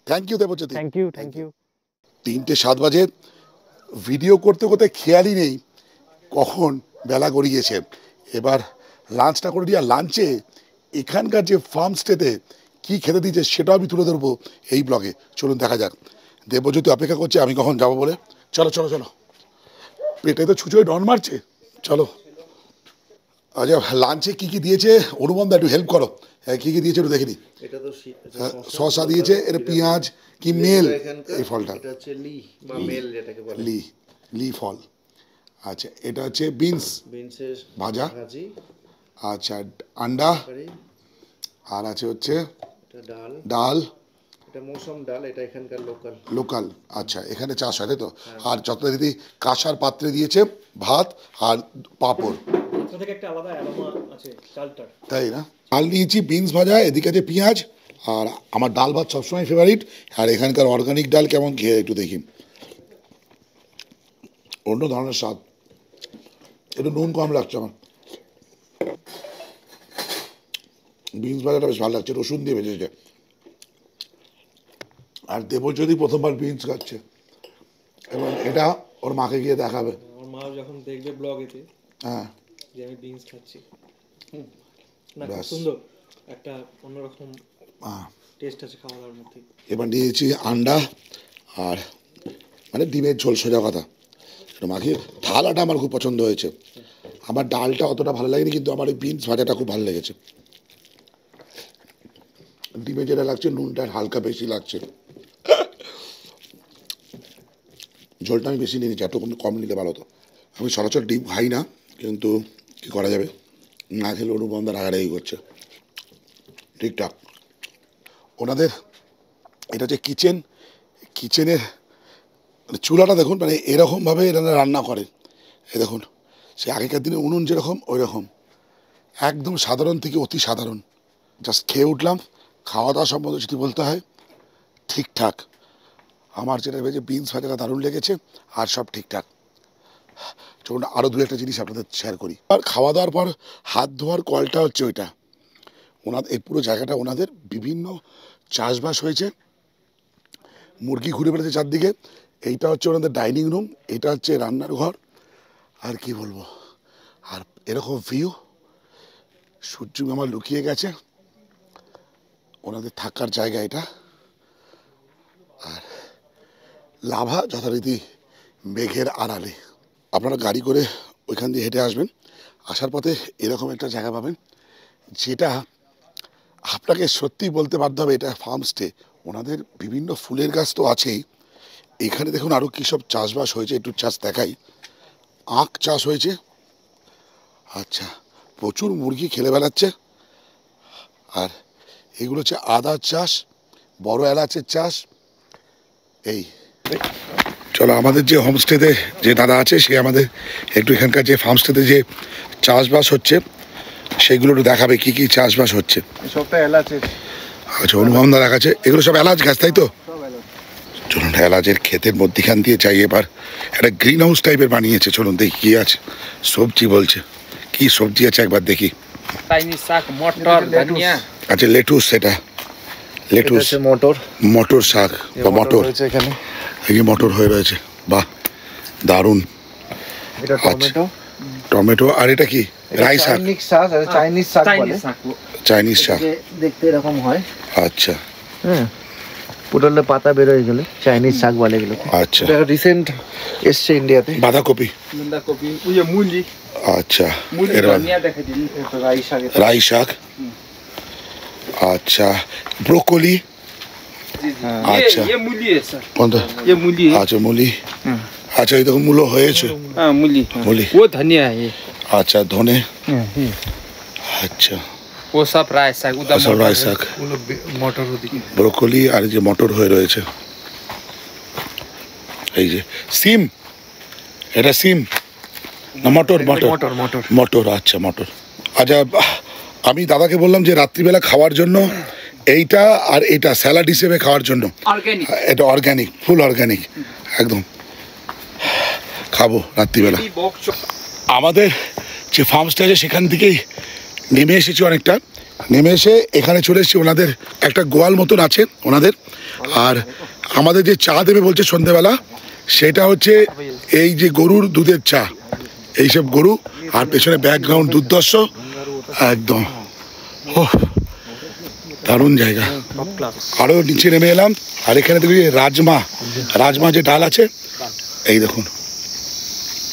Speaker 1: Thank you Debjyoti.
Speaker 3: Thank you.
Speaker 1: 3:07 বাজে। ভিডিও করতে করতে খেয়ালই নেই কখন বেলা গড়িয়েছে। এবার লাঞ্চটা করে দিই। আর লাঞ্চে এখানকার যে ফার্ম স্টেতে কী খেতে দিয়েছে সেটাও আমি তুলে ধরবো এই ব্লগে। চলুন দেখা যাক। দেবজ্যোতি অপেক্ষা করছে আমি কখন যাবো বলে। চলো, পেটে তো ছুঁচোয় ডন মারছে। চলো। আচ্ছা, লাঞ্চে কী দিয়েছে অনুবন্ধা, একটু হেল্প করো। কী দিয়েছে একটু দেখে নিই।
Speaker 2: এটা তো
Speaker 1: শসা দিয়েছে, এটা পেঁয়াজ কি মেল, এই ফলটা
Speaker 2: এটা হচ্ছে লি বা মেল যেটাকে বলে,
Speaker 1: লি ফল। আচ্ছা, এটা হচ্ছে
Speaker 2: বিনসের
Speaker 1: ভাজা।
Speaker 2: ভাজি।
Speaker 1: আচ্ছা, আন্ডা। আর আছে হচ্ছে
Speaker 2: এটা
Speaker 1: ডাল।
Speaker 2: এটা মৌসুম ডাল, এটা এখানকার
Speaker 1: লোকাল। আচ্ছা, এখানে চাষ হয়, তাই তো? আর যথারীতি কাঁসার পাত্রে দিয়েছে ভাত আর পাঁপড়।
Speaker 3: একটা আলাদা অ্যারোমা আছে চালটার,
Speaker 1: তাই না? ডাল নিয়েছি, বিনস ভাজা, এদিকে আছে পেঁয়াজ। আর আমার ডাল ভাত সবসময় ফেভারিট। আর এখানকার অর্গানিক ডাল কেমন খেয়ে একটু দেখি। অন্য ধরনের স্বাদ, একটু নুন কম লাগছে আমার। বিনস ভাজাটা বেশ ভালো লাগছে, রসুন দিয়ে ভেজেছে। আর দেবজ্যোতি প্রথমবার বিনস খাচ্ছে এবং এটা ওর মাকে গিয়ে দেখাবে।
Speaker 3: আমার মা যখন দেখবে ব্লগেতে
Speaker 1: হ্যাঁ,
Speaker 3: যে আমি বিনস খাচ্ছি, না খুব সুন্দর একটা অন্যরকম টেস্ট আছে খাওয়া দাওয়ার মধ্যে।
Speaker 1: এবার নিয়েছি আন্ডা আর মানে ডিমের ঝোল, সোজা কথা। মাখিয়ে থালাটা আমার খুব পছন্দ হয়েছে। আমার ডালটা অতটা ভালো লাগেনি, কিন্তু আমার এই বিনস ভাজাটা খুব ভালো লেগেছে। ডিমে যেটা লাগছে নুনটা হালকা বেশি লাগছে। ঝোলটা আমি বেশি নিয়ে নিচ্ছি, একটু কম নিলে ভালো হতো। আমি সরাসরি ডিম খাই না, কিন্তু কী করা যাবে, না খেলে অনুবন্ধা রাগারাগি করছে। ঠিকঠাক। ওনাদের এটা হচ্ছে কিচেনের চুলাটা দেখুন, মানে এরকমভাবে এনারা রান্না করেন। এই দেখুন, সে আগেকার দিনে উনুন যেরকম ওই রকম, একদম সাধারণ থেকে অতি সাধারণ। জাস্ট খেয়ে উঠলাম। খাওয়া দাওয়া সম্বন্ধে যদি বলতে হয় ঠিকঠাক। আমার যেটা ভেবেছে বিনস ভাজাটা দারুণ লেগেছে, আর সব ঠিকঠাক। চলুন আরও দু একটা জিনিস আপনাদের শেয়ার করি। আর খাওয়া দাওয়ার পর হাত ধোয়ার কলটা হচ্ছে ওইটা। এই পুরো জায়গাটা ওনাদের বিভিন্ন চাষবাস হয়েছে। মুরগি ঘুরে বেড়াচ্ছে চারদিকে। এইটা হচ্ছে ওনাদের ডাইনিং রুম, এটা হচ্ছে রান্নার ঘর। আর কি বলবো, আর এরকম ভিউ। সূর্য আমার লুকিয়ে গেছে। ওনাদের থাকার জায়গা এটা। আর লাভা যথারীতি মেঘের আড়ালে। আপনারা গাড়ি করে ওইখান দিয়ে হেঁটে আসবেন। আসার পথে এরকম একটা জায়গা পাবেন, যেটা আপনাকে সত্যি বলতে বাধ্য হবে এটা ফার্ম স্টে। ওনাদের বিভিন্ন ফুলের গাছ তো আছেই, এখানে দেখুন আরও কী সব চাষবাস হয়েছে, একটু চাষ দেখাই। আখ চাষ হয়েছে। আচ্ছা, প্রচুর মুরগি খেলে বেড়াচ্ছে। আর এগুলো হচ্ছে আদার চাষ, বড় এলাচের চাষ। এই চলো, আমাদের যে হোমস্টেতে যে দাদা আছে সে আমাদের একটু এখানকার যে ফার্মস্টেতে যে চাষবাস হচ্ছে সেগুলো একটু দেখাবে, কী কী চাষবাস হচ্ছে।
Speaker 4: সবটা এলাচের।
Speaker 1: আচ্ছা, অনুভব দা দেখাচ্ছে। এগুলো সব এলাচ গাছ, তাই তো? চলুন এলাচের ক্ষেতের মধ্যিখান দিয়ে চাই এবার একটা গ্রিন হাউস টাইপের বানিয়েছে, চলুন দেখি কি আছে। সবজি বলছে, কি সবজি আছে একবার দেখি।
Speaker 5: চাইনিজ শাক, মটর, ধনিয়া।
Speaker 1: আচ্ছা লেটুস, সেটা লেটুস,
Speaker 3: মটর
Speaker 1: মটর শাক বা মটর,
Speaker 3: এখানে
Speaker 1: এই যে মটর হয়ে রয়েছে, বাহ দারুণ।
Speaker 3: এটা টমেটো,
Speaker 1: টমেটো, আর এটা কি রাই শাক?
Speaker 3: চাইনিজ শাক বলে।
Speaker 1: চাইনিজ শাক
Speaker 3: দেখতে এরকম হয়।
Speaker 1: আচ্ছা
Speaker 3: হ্যাঁ, পুরোলে পাতা বের হয়ে গেলে চাইনিজ শাক বলে এগুলো।
Speaker 1: আচ্ছা,
Speaker 3: এটা রিসেন্ট এসছে ইন্ডিয়াতে।
Speaker 1: বাঁধাকপি,
Speaker 5: বাঁধাকপি, ওই যে মুলি,
Speaker 1: আচ্ছা
Speaker 5: মুলি,
Speaker 1: এর
Speaker 5: ধনিয়া দেখা দিন।
Speaker 3: এটা রাই শাক।
Speaker 1: রাই শাক, আচ্ছা ব্রোকলি, अच्छा
Speaker 5: ये मूली है सर,
Speaker 1: कौन सा?
Speaker 5: ये मूली है।
Speaker 1: अच्छा मूली, अच्छा ये देखो मूलो হয়েছে।
Speaker 5: हाँ मूली,
Speaker 1: मूली,
Speaker 5: वो धनिया है ये।
Speaker 1: अच्छा धने, अच्छा
Speaker 5: वो सब राय साग, उधर
Speaker 1: सब রাই শাক,
Speaker 3: মটর ওদিকে।
Speaker 1: ব্রোকলি, আর এই যে মটর হয়ে রয়েছে। এই যে সিম, এটা সিম না মটর? মটর
Speaker 3: মটর মটর
Speaker 1: মটর, আচ্ছা মটর। আচ্ছা আমি দাদাকে বললাম যে রাত্রিবেলা খাওয়ার জন্য এইটা আর এটা স্যালাড হিসেবে খাওয়ার জন্য
Speaker 5: ऑर्गेनिक,
Speaker 1: এটা অর্গানিক, ফুল অর্গানিক একদম, খাবো রাত্রিবেলা। আমাদের যে ফার্মসটা আছে সেখান থেকেই নেমে এসেছি অনেকটা, নেমে এসে এখানে চলে এসেছি। ওনাদের একটা গোয়াল মতন আছে ওনাদের, আর আমাদের যে চা দেবে বলছে সন্ধেবেলা, সেটা হচ্ছে এই যে গরুর দুধের চা, এইসব গরু, আর পেছনে ব্যাকগ্রাউন্ড দুর্দর্শ একদম। ও দারুণ জায়গা। আরও নিচে নেমে এলাম, আর এখানে দেখি রাজমা, রাজমা যে ডাল আছে এই দেখুন,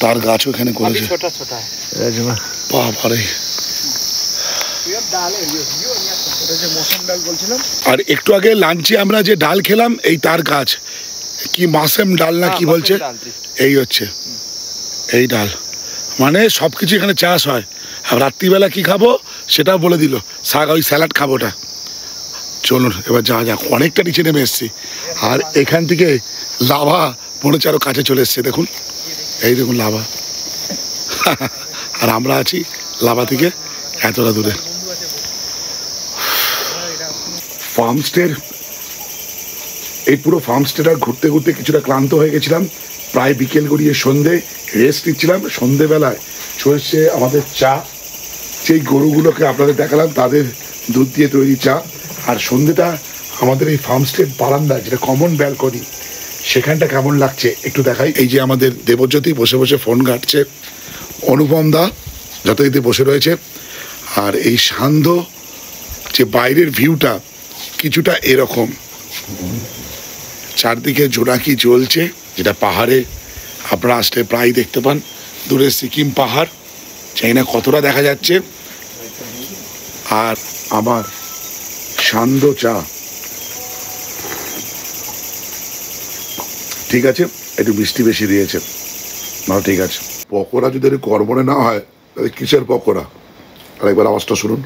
Speaker 1: তার গাছও এখানে করেছে।
Speaker 5: छोटा छोटा है।
Speaker 3: রাজমা।
Speaker 1: বাবারে। আর একটু আগে লাঞ্চে আমরা যে ডাল খেলাম, এই তার গাছ, কি মাসেম ডাল না কি বলছে, এই হচ্ছে এই ডাল। মানে সব কিছু এখানে চাষ হয়। আর রাত্রিবেলা কি খাবো সেটাও বলে দিল, শাক, ওই স্যালাড খাবোটা। চলুন এবার যাওয়া যাক, অনেকটা নিচে নেমে এসছি। আর এখান থেকে লাভা মনে হচ্ছে আরও কাছে চলে এসছে, দেখুন এই দেখুন লাভা। আর আমরা আছি লাভা থেকে এতটা দূরে। ফার্মস্টের এই পুরো ফার্মস্টেটা ঘুরতে ঘুরতে কিছুটা ক্লান্ত হয়ে গেছিলাম। প্রায় বিকেল গড়িয়ে সন্ধে, রেস্ট নিচ্ছিলাম। সন্ধেবেলায় চলছে আমাদের চা, যেই গরুগুলোকে আপনাদের দেখালাম তাদের দুধ দিয়ে তৈরি চা। আর সন্ধেটা আমাদের এই ফার্মস্টের বারান্দা, যেটা কমন ব্যালকনি, সেখানটা কেমন লাগছে একটু দেখাই। এই যে আমাদের দেবজ্যোতি বসে বসে ফোন ঘাটছে, অনুপম দা যথারীতি বসে রয়েছে। আর এই সান্ধ্য যে বাইরের ভিউটা কিছুটা এরকম, চারদিকে জোনাকি জ্বলছে, যেটা পাহাড়ে আপনারা আসলে প্রায় দেখতে পান। দূরে সিকিম পাহাড়, চাই না কতটা দেখা যাচ্ছে। আর আমার সান্ধ্য চা, ঠিক আছে একটু মিষ্টি বেশি দিয়েছে, না ঠিক আছে। পকোড়া যদি কর্মনে না হয় তাহলে কিসের পকোড়া? আর একবার আওয়াজটা শুনুন।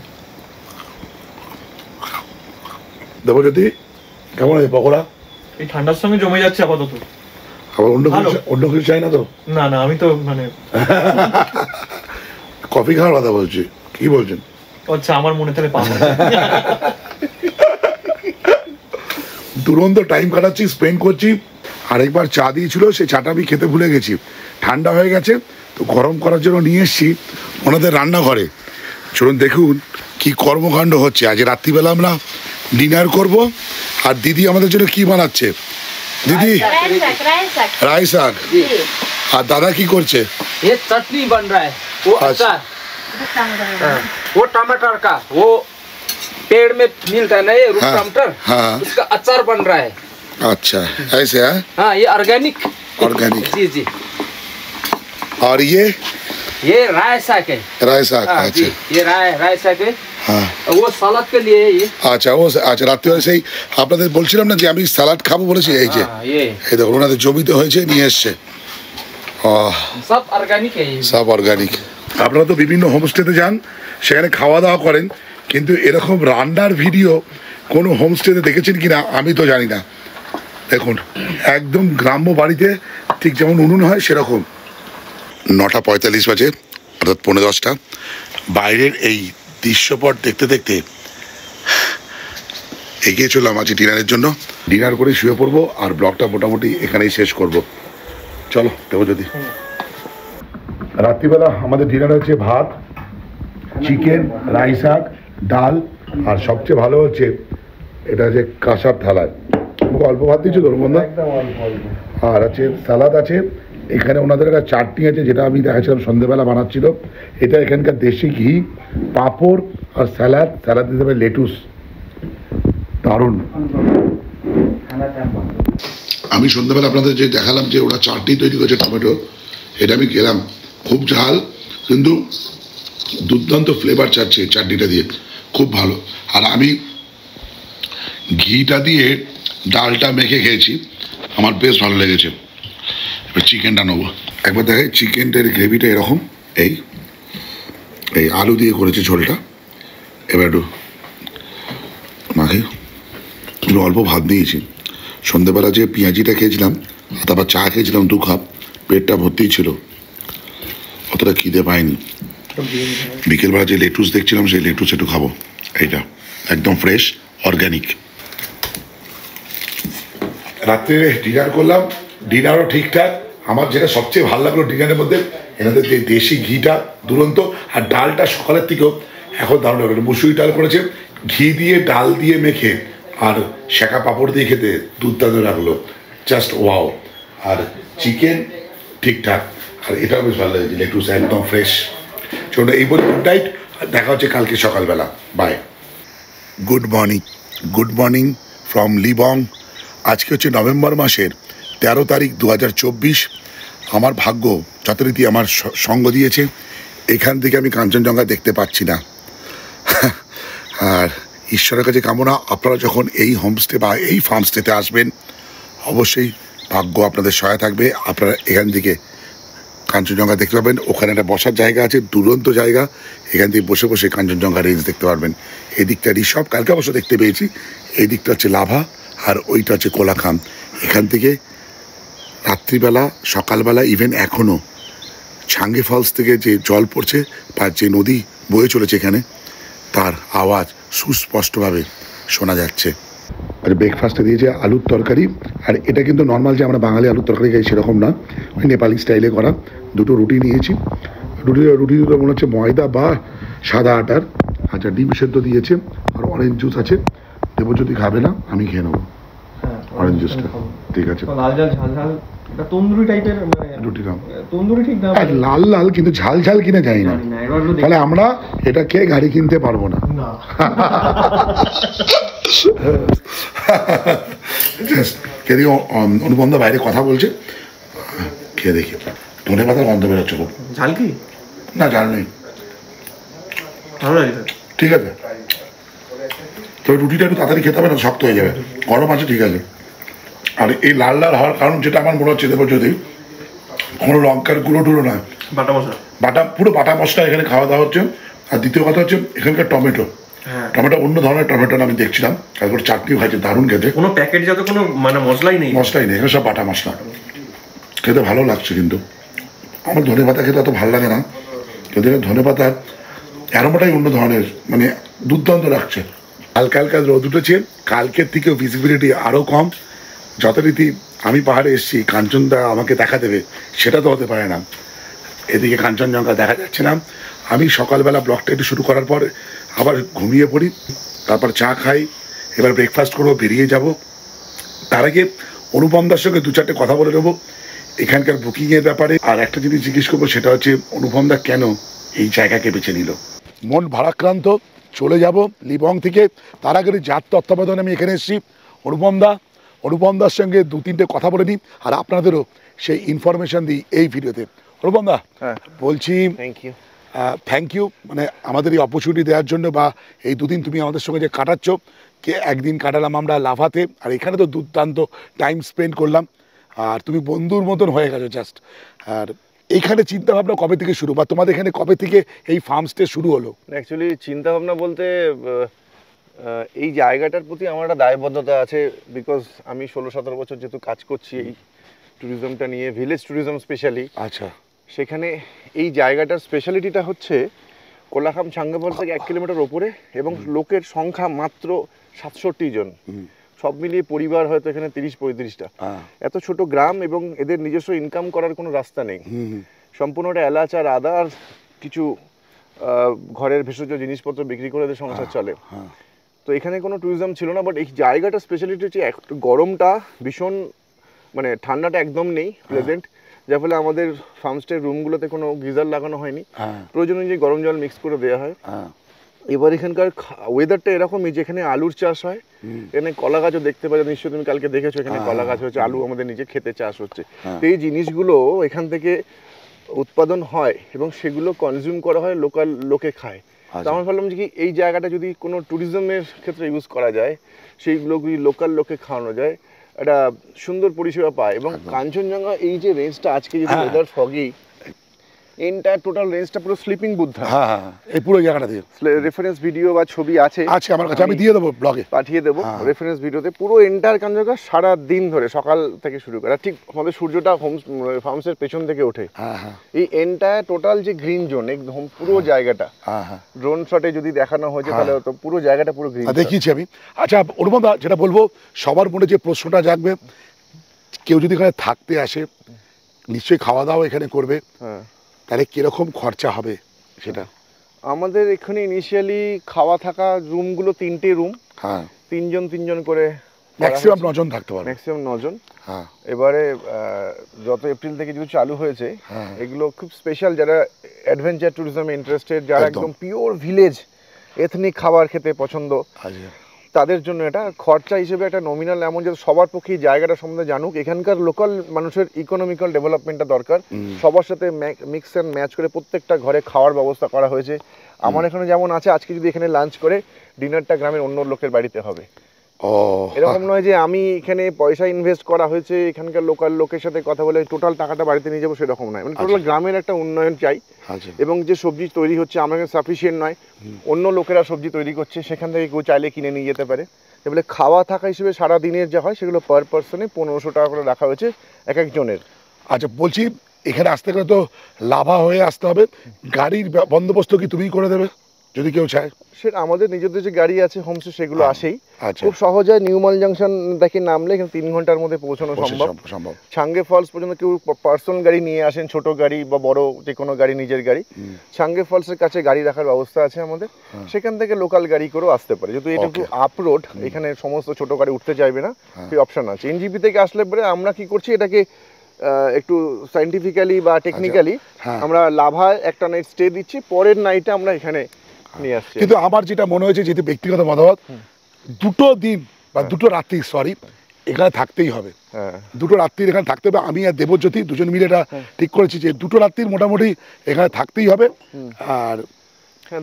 Speaker 1: দেবো যদি কেমন আছে পকোড়া?
Speaker 6: এই ঠান্ডার সঙ্গে জমে যাচ্ছে আপাতত।
Speaker 1: আবার অন্য কিছু চাই না তো?
Speaker 6: না না, আমি তো মানে
Speaker 1: কফি খাওয়ার কথা বলছি, কি বলছেন?
Speaker 6: আচ্ছা, আমার মনে তাহলে পাওয়া
Speaker 1: দুরন্ত টাইম কাটাচ্ছি, স্পেন্ড করছি। আরেকবার চা দিয়েছিল, সেই চাটা আমি খেতে ভুলে গেছি, ঠান্ডা হয়ে গেছে। তো গরম করার জন্য নিয়ে এসছি ওনাদের রান্নাঘরে। চলুন দেখুন কি কর্মকাণ্ড হচ্ছে। আজ রাত্রিবেলা আমরা ডিনার করব। আর দিদি আমাদের জন্য কি বানাচ্ছে? দিদি রাই শাক। আর দাদা কি করছে?
Speaker 5: ये चटनी बन रहा है, वो
Speaker 1: अच्छा।
Speaker 5: अचार, वो टमाटर का, वो पेड़ में मिलता है ना ये रूट
Speaker 1: हाँ,
Speaker 5: टमाटर,
Speaker 1: हाँ।
Speaker 5: उसका अचार बन रहा है।
Speaker 1: अच्छा ऐसे है,
Speaker 5: हाँ ये ऑर्गेनिक,
Speaker 1: ऑर्गेनिक।
Speaker 5: जी जी।
Speaker 1: और ये
Speaker 5: राय साग है।
Speaker 1: राय শাক।
Speaker 5: हाँ
Speaker 1: আচ্ছা
Speaker 5: जी, ये राय साग है।
Speaker 1: হ্যাঁ
Speaker 5: वो सलाद के लिए है ये।
Speaker 1: আচ্ছা ও আচ্ছা, রাত্রিবেলা সেই আপনাদের বলছিলাম না যে আমি স্যালাড খাবো বলেছি, এই যে
Speaker 5: हाँ ये
Speaker 1: এই দেখুন ওনাদের জমিতে হয়েছে, নিয়ে এসছে।
Speaker 5: सब ऑर्गेनिक है ये।
Speaker 1: সব অর্গানিক। আপনারা তো বিভিন্ন হোমস্টেতে যান, সেখানে খাওয়া দাওয়া করেন, কিন্তু এরকম রান্নার ভিডিও কোনো হোমস্টেতে দেখেছেন কিনা আমি তো জানি না। দেখুন একদম গ্রাম্য বাড়িতে ঠিক যেমন উনুন হয় সেরকম। 9:45 বাজে, অর্থাৎ 9:45। বাইরের এই দৃশ্যপট দেখতে দেখতে এগিয়ে চললাম আজকে ডিনারের জন্য। ডিনার করে শুয়ে পড়বো আর ব্লগটা মোটামুটি এখানেই শেষ করব। চলো দেবজ্যোতি। রাত্রিবেলা আমাদের ডিনার হচ্ছে ভাত, চিকেন, রাই শাক, ডাল, আর সবচেয়ে ভালো হচ্ছে এটা হচ্ছে কাঁসার থালায় অল্প ভাত দিচ্ছ তোর বন্ধু, আর আছে স্যালাড আছে। এখানে ওনাদের একটা চাটনি আছে যেটা আমি দেখাচ্ছিলাম সন্ধ্যেবেলা বানাচ্ছিল। এটা এখানকার দেশি ঘি, পাঁপড় আর স্যালাড দিতে হবে লেটুস, দারুণ। আমি সন্ধ্যাবেলা আপনাদের যে দেখালাম যে ওরা চাটনি তৈরি করেছে টমেটো, এটা আমি খেলাম, খুব ঝাল কিন্তু দুর্দান্ত ফ্লেভার চাচ্ছে চাটনিটা দিয়ে, খুব ভালো। আর আমি ঘিটা দিয়ে ডালটা মেখে খেয়েছি, আমার বেশ ভালো লেগেছে। এবার চিকেনটা নেবো, একবার দেখাই। চিকেনটার গ্রেভিটা এরকম, এই এই আলু দিয়ে করেছে ঝোলটা। এবার একটু মাখে, একটু অল্প ভাত দিয়েছি। সন্ধ্যেবেলা যে পেঁয়াজিটা খেয়েছিলাম, তারপর চা খেয়েছিলাম 2 কাপ, পেটটা ভর্তিই ছিল, অতটা খিদে পাইনি। বিকেলবেলা যে লেটুস দেখছিলাম সেই লেটুস একটু খাবো, এইটা একদম ফ্রেশ অর্গ্যানিক। রাত্রে ডিনার করলাম, ডিনারও ঠিকঠাক। আমার যেটা সবচেয়ে ভালো লাগলো ডিনারের মধ্যে, এনাদের যে দেশি ঘিটা দুরন্ত, আর ডালটা সকালের থেকেও এখন দারুণ লাগলো। মুসুরি ডাল করেছে ঘি দিয়ে, ডাল দিয়ে মেখে, আর শেখা পাঁপড় দিয়ে খেতে দুর্দান্ত লাগলো, জাস্ট ওয়াও। আর চিকেন ঠিকঠাক, আর এটাও বেশ ভালো লেগেছে, লেটুস একদম ফ্রেশ। চলো এই বলে গুড নাইট, দেখা হচ্ছে কালকে সকালবেলা, bye. Good morning from Lebong. আজকে হচ্ছে নভেম্বর মাসের 13 তারিখ 2024। আমার ভাগ্য যথারীতি আমার সঙ্গ দিয়েছে, এখান থেকে আমি কাঞ্চনজঙ্ঘা দেখতে পাচ্ছি না। আর ঈশ্বরের কাছে কামনা, আপনারা যখন এই হোমস্টে বা এই ফার্মস্টেতে আসবেন, অবশ্যই ভাগ্য আপনাদের সহায় থাকবে, আপনারা এখান থেকে কাঞ্চনজঙ্ঘা দেখতে পাবেন। ওখানে একটা বসার জায়গা আছে, দুরন্ত জায়গা, এখান থেকে বসে বসে কাঞ্চনজঙ্ঘা রেঞ্জ দেখতে পারবেন। এই দিকটা ঋষভ, কালকে অবশ্য দেখতে পেয়েছি। এই দিকটা হচ্ছে লাভা, আর ওইটা হচ্ছে কোলাখাম। এখান থেকে রাত্রিবেলা, সকালবেলা, ইভেন এখনও ছাঙ্গে ফলস থেকে যে জল পড়ছে বা যে নদী বয়ে চলেছে এখানে, তার আওয়াজ সুস্পষ্টভাবে শোনা যাচ্ছে। আর ব্রেকফাস্টে দিয়েছে আলুর তরকারি, আর এটা কিন্তু নর্মাল যে আমরা বাঙালি আলুর তরকারি খাই সেরকম না, ওই নেপালি স্টাইলে করা। 2টো রুটি নিয়েছি, রুটি দুটো মনে হচ্ছে ময়দা বা সাদা আটার। আচ্ছা, ডিম সেদ্ধ দিয়েছে, আর অরেঞ্জ জুস আছে। দেবজ্যোতি খাবে না, আমি খেয়ে নেবো অরেঞ্জ জুসটা, ঠিক আছে।
Speaker 3: লাল ঝাল ঝাল ঝাল, এটা তন্দুরি টাইপের
Speaker 1: রুটি খাম,
Speaker 3: তন্দুরি ঠিক না,
Speaker 1: লাল লাল কিন্তু ঝাল ঝাল কিনে যাই না, তাহলে আমরা এটা খেয়ে গাড়ি কিনতে পারবো না। যদি অনুবন্ধ বাইরে কথা বলছে, খেয়ে দেখি। ধনে পাতার গন্ধ বেরোচ্ছে খুব।
Speaker 3: ঝাল কি?
Speaker 1: না, ঝাল নেই,
Speaker 3: ভালো লাগে,
Speaker 1: ঠিক আছে। তবে রুটিটা একটু তাড়াতাড়ি খেতে হবে না, শক্ত হয়ে যাবে। গরম আছে, ঠিক আছে। আর এই লাল লাল হওয়ার কারণ যেটা আমার মনে হচ্ছে, দেবো যদি কোনো লঙ্কার গুঁড়ো টুড়ো নয়, পুরো বাটা মশলা এখানে খাওয়া দাওয়া হচ্ছে। আর দ্বিতীয় কথা হচ্ছে এখানকার টমেটো, টমেটো অন্য ধরনের টমেটো আমি দেখছিলাম। তারপর চাটনিও খাইছে, দারুণ খেতে।
Speaker 3: কোনো প্যাকেট যাতে কোনো মানে মশলাই নেই,
Speaker 1: এখানে সব বাটা মশলা, খেতে ভালো লাগছে। কিন্তু আমার ধনে পাতা খেতে অত ভালো লাগে না, কিন্তু ধনে পাতার অ্যারোমাটাই অন্য ধরনের, মানে দুর্দান্ত লাগছে। হালকা হালকা রোদ উঠেছে, কালকের থেকেও ভিজিবিলিটি আরও কম। যথারীতি আমি পাহাড়ে এসেছি, কাঞ্চনদা আমাকে দেখা দেবে, সেটা তো হতে পারে না। এদিকে কাঞ্চনজঙ্ঘা দেখা যাচ্ছে না। আমি সকালবেলা ব্লগটা একটু শুরু করার পর আবার ঘুমিয়ে পড়ি, তারপর চা খাই, এবার ব্রেকফাস্ট করবো, বেরিয়ে যাব। তার আগে অনুপমদার সঙ্গে 2-4টে কথা বলে নেবো এখানকার বুকিংয়ের ব্যাপারে। আর একটা জিনিস জিজ্ঞেস করবো, সেটা হচ্ছে অনুপমদা কেন এই জায়গাকে বেছে নিল। মন ভারাক্রান্ত, চলে যাব লিবং থেকে। তার আগে যার তত্ত্বাবধানে আমি এখানে এসেছি। অনুপমদার সঙ্গে 2-3টে কথা বলে নিই, আর আপনাদেরও সেই ইনফরমেশন দিই এই ভিডিওতে। অনুপমদা, বলছি থ্যাংক ইউ, মানে আমাদের এই অপরচুনিটি দেওয়ার জন্য, বা এই 2 দিন তুমি আমাদের সঙ্গে যে কাটাচ্ছ। একদিন কাটালাম আমরা লাভাতে, আর এখানে তো দুর্দান্ত টাইম স্পেন্ড করলাম। আর তুমি বন্ধুর মতন হয়ে গেছো জাস্ট। আর এইখানে চিন্তাভাবনা কবে থেকে শুরু, বা তোমাদের এখানে কবে থেকে এই ফার্মস্টে শুরু হলো?
Speaker 4: অ্যাকচুয়ালি চিন্তাভাবনা বলতে এই জায়গাটার প্রতি আমার একটা দায়বদ্ধতা আছে, বিকজ আমি 16-17 বছর যেহেতু কাজ করছি এই ট্যুরিজমটা নিয়ে, ভিলেজ ট্যুরিজম স্পেশালি।
Speaker 1: আচ্ছা,
Speaker 4: সেখানে এই জায়গাটার স্পেশালিটিটা হচ্ছে কোলাখাম ছাঙ্গে ফলস থেকে 1 কিলোমিটার ওপরে, এবং লোকের সংখ্যা মাত্র 67 জন। সব মিলিয়ে পরিবার হয়তো এখানে 30-35টা। এত ছোট গ্রাম, এবং এদের নিজস্ব ইনকাম করার কোনো রাস্তা নেই। সম্পূর্ণটা এলাচ আর আদা আর কিছু ঘরের ভেষজ জিনিসপত্র বিক্রি করে এদের সংসার চলে। তো এখানে কোনো ট্যুরিজম ছিল না, বাট এই জায়গাটা স্পেশালিটি হচ্ছে একটু গরমটা ভীষণ, মানে ঠান্ডাটা একদম নেই, প্লেজেন্ট, যার ফলে আমাদের ফার্মস্টে রুমগুলোতে কোনো গিজার লাগানো হয়নি, প্রয়োজন অনুযায়ী গরম জল মিক্স করে দেওয়া হয়। এবার এখানকার ওয়েদারটা এরকমই, যেখানে আলুর চাষ হয়, এখানে কলা গাছও দেখতে পাচ্ছ নিশ্চয়ই, তুমি কালকে দেখেছো এখানে কলা গাছ হচ্ছে, আলু আমাদের নিজে খেতে চাষ হচ্ছে। তো এই জিনিসগুলো এখান থেকে উৎপাদন হয় এবং সেগুলো কনজিউম করা হয়, লোকাল লোকে খায়। তো আমার ভাবলাম যে কি এই জায়গাটা যদি কোনো ট্যুরিজমের ক্ষেত্রে ইউজ করা যায়, সেইগুলো যদি লোকাল লোকে খাওয়ানো যায়, একটা সুন্দর পরিষেবা পায়। এবং কাঞ্চনজঙ্ঘা এই যে রেঞ্জটা আজকে যদি ওয়েদার ফগি, এন্টায়ার টোটাল রেঞ্জটা পুরো স্লিপিং বুদ্ধা।
Speaker 1: এই পুরো জায়গাটা দিয়ে
Speaker 4: রেফারেন্স ভিডিও বা ছবি আছে
Speaker 1: আমার কাছে, আমি দিয়ে দেবো ব্লগে,
Speaker 4: পাঠিয়ে দেবো রেফারেন্স ভিডিওতে। পুরো এন্টায়ার কাঞ্চনজঙ্ঘা সারা দিন ধরে সকাল থেকে শুরু করে, ঠিক আমাদের সূর্যটা ফার্মসের পেছন থেকে ওঠে। এই এন্টায়ার টোটাল যে গ্রিন জোন, একদম পুরো জায়গাটা ড্রোন শটে যদি দেখানো হয়েছে তাহলে তো পুরো জায়গাটা পুরো গ্রিন
Speaker 1: দেখিয়েছি আমি। আচ্ছা অনুপমদা, যেটা বলবো, সবার মনে যে প্রশ্নটা জাগবে, কেউ যদি এখানে থাকতে আসে, নিশ্চয়ই খাওয়া দাওয়া এখানে করবে, তাহলে কিরকম খরচা হবে সেটা?
Speaker 4: আমাদের এখানে ইনিশিয়ালি খাওয়া থাকা রুমগুলো 3টে রুম, 3 জন করে,
Speaker 1: ম্যাক্সিমাম 9 জন থাকতে পারবে,
Speaker 4: ম্যাক্সিমাম 9 জন। এবারে যত এপ্রিল থেকে যেগুলো চালু হয়েছে, এগুলো খুব স্পেশাল, যারা অ্যাডভেঞ্চার ট্যুরিজমে ইন্টারেস্টেড, যারা একদম পিওর ভিলেজ এথনিক খাবার খেতে পছন্দ, তাদের জন্য এটা খরচা হিসেবে একটা নমিনাল এমন যে সবার পক্ষে জায়গাটা সম্বন্ধে জানুক। এখানকার লোকাল মানুষের ইকোনমিক্যাল ডেভেলপমেন্টটা দরকার, সবার সাথে মিক্স অ্যান্ড ম্যাচ করে প্রত্যেকটা ঘরে খাওয়ার ব্যবস্থা করা হয়েছে। আমার এখানে যেমন আছে, আজকে যদি এখানে লাঞ্চ করে, ডিনারটা গ্রামের অন্য লোকের বাড়িতে হবে। এরকম নয় যে আমি এখানে পয়সা ইনভেস্ট করা হয়েছে, এখানকার লোকাল লোকের সাথে কথা বলে টোটাল টাকাটা বাড়িতে নিয়ে যাবো, সেরকম নয়। মানে টোটাল গ্রামের একটা উন্নয়ন চাই, এবং যে সবজি তৈরি হচ্ছে আমার কাছে সাফিসিয়েন্ট নয়, অন্য লোকেরা সবজি তৈরি করছে, সেখান থেকে কেউ চাইলে কিনে নিয়ে যেতে পারে। এবারে খাওয়া থাকা হিসেবে সারা দিনের যা হয়, সেগুলো পার পার্সনে 1500 টাকা করে রাখা হয়েছে এক একজনের।
Speaker 1: আচ্ছা বলছি, এখানে আসতে গেলে তো লাভা হয়ে আসতে হবে, গাড়ির বন্দোবস্ত কি তুমিই করে দেবে যদি কেউ চায়?
Speaker 4: সেটা আমাদের নিজেদের যে গাড়ি আছে হোমস্টে, সেগুলো আসেই খুব সহজ হয়। নিউমাল জাংশন দেখে নামলে এখানে 3 ঘন্টার মধ্যে পৌঁছানো সম্ভব। ছাঙ্গে ফলস পর্যন্ত কেউ পার্সোনাল গাড়ি নিয়ে আসেন, ছোট গাড়ি বা বড় যে কোনো গাড়ি, নিজের গাড়ি, ছাঙ্গে ফলসের কাছে গাড়ি রাখার ব্যবস্থা আছে আমাদের, সেখান থেকে লোকাল গাড়ি করেও আসতে পারে। যেহেতু এটা একটু আপ রোড, এখানে সমস্ত ছোট গাড়ি উঠতে চাইবে না, সেই অপশন আছে। এনজিপি থেকে আসলে পরে আমরা কি করছি, এটাকে একটু সায়েন্টিফিক্যালি বা টেকনিক্যালি আমরা লাভায় একটা নাইট স্টে দিচ্ছি, পরের নাইটে আমরা এখানে নিয়ে আসছি।
Speaker 1: কিন্তু আমার যেটা মনে হয়েছে, যেহেতু ব্যক্তিগত মতামত, 2 দিন বা 2 রাত্রি এখানে থাকতেই হবে, 2 রাত্রির এখানে থাকতে হবে। আমি আর দেবজ্যোতি দুজন মিলে এটা ঠিক করেছি যে 2 রাত্রির মোটামুটি এখানে থাকতেই হবে। আর